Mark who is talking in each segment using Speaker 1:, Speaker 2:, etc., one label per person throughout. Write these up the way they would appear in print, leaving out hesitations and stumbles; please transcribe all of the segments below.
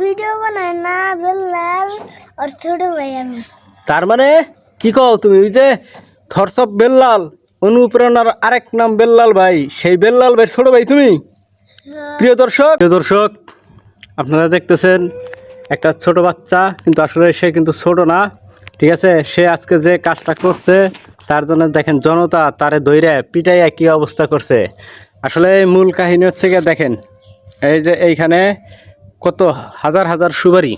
Speaker 1: Video বানায় না বেল্লাল আর ছোট ভাই আমি।
Speaker 2: তার মানে কি কও তুমি? ওই যে থরসব বেল্লাল, অনুপ্রেরণার আরেক নাম বেল্লাল ভাই, সেই বেল্লাল ভাই ছোট ভাই তুমি? প্রিয় দর্শক, আপনারা দেখতেছেন একটা ছোট বাচ্চা, কিন্তু আসলে সে কিন্তু ছোট না, ঠিক আছে? সে আজকে যে কাজটা করছে তার জন্য দেখেন জনতা তারে ধইরে পিটাইয়া কি অবস্থা করছে। আসলে মূল কাহিনী হচ্ছে গিয়ে দেখেন, এই যে এইখানে কত হাজার হাজার সুপারি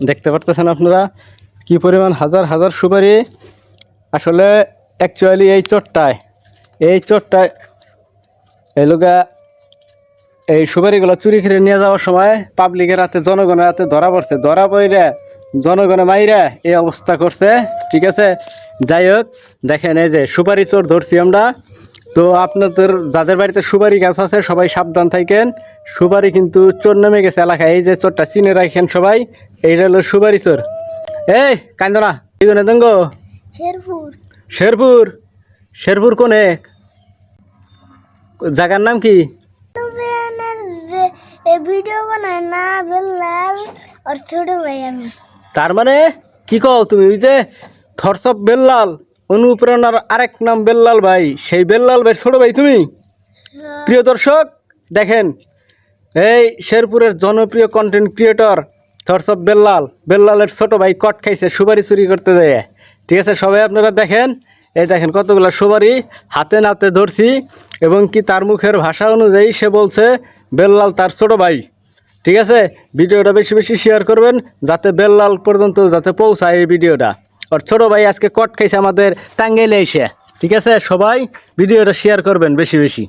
Speaker 2: দেখতে পারতেছেন আপনারা, কি পরিমাণ হাজার হাজার সুপারি। আসলে অ্যাকচুয়ালি এই চোরটায় এই লোকা এই সুপারিগুলো চুরি করে নিয়ে যাওয়ার সময় পাবলিকের হাতে, জনগণের হাতে ধরা পড়ে জনগণে মাইরা এই অবস্থা করছে, ঠিক আছে? যাই হোক, দেখেন এই যে সুপারি চোর ধরছি আমরা। তো আপনাদের যাদের বাড়িতে সুপারি গাছ আছে সবাই সাবধান থাকেন, সুপারি কিন্তু চোর নেমে গেছে এলাকায়। এই যে চোরটা চিনে রাখেন সবাই, এইটা হলো সুপারি চোর। এই কান্দনা এগুলো দেন গো। শেরপুর কোনে জায়গার নাম কি?
Speaker 1: ভিডিও বানায় না বেল্লাল আর ছোট ভাই আমি।
Speaker 2: তার মানে কি কও তুমি? ওই যে থরসব বেল্লাল, অনুপ্রেরণার আরেক নাম বেল্লাল ভাই, সেই বেল্লাল ভাই ছোট ভাই তুমি? প্রিয় দর্শক দেখেন, এই শেরপুরের জনপ্রিয় কন্টেন্ট ক্রিয়েটর থরসব বেল্লালের ছোট ভাই কট খাইছে সুপারি চুরি করতে যায়, ঠিক আছে? সবাই আপনারা দেখেন, এই দেখেন কতগুলো সুপারি হাতে নাতে ধরছি, এবং কি তার মুখের ভাষা অনুযায়ী সে বলছে বেল্লাল তার ছোট ভাই, ঠিক আছে? ভিডিওটা বেশি বেশি শেয়ার করবেন যাতে বেল্লাল পর্যন্ত যাতে পৌঁছায় এই ভিডিওটা। আর ছোট ভাই আজকে কট খাইছে আমাদের টাঙ্গাইলে এসে, ঠিক আছে? সবাই ভিডিওটা শেয়ার করবেন বেশি বেশি।